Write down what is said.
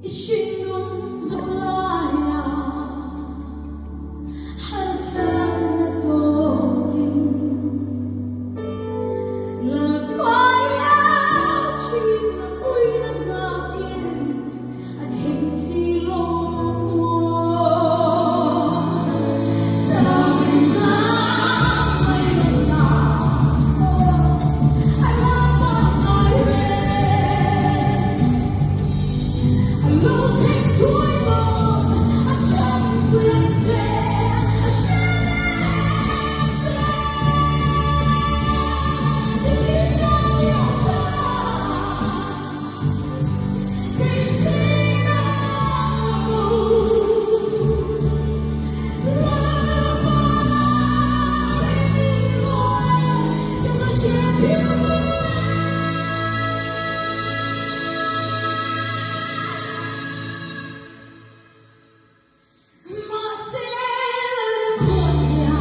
心中走来呀，寒山的高顶，了快要去了归的那边，天气落我，山上没有那我，那么远。路挺退路，chẳng quên thế, sẽ đi đâu yêu ta, để xin nào là bao đi rồi, cho ta sẽ biết. Mà sẽ là con nhà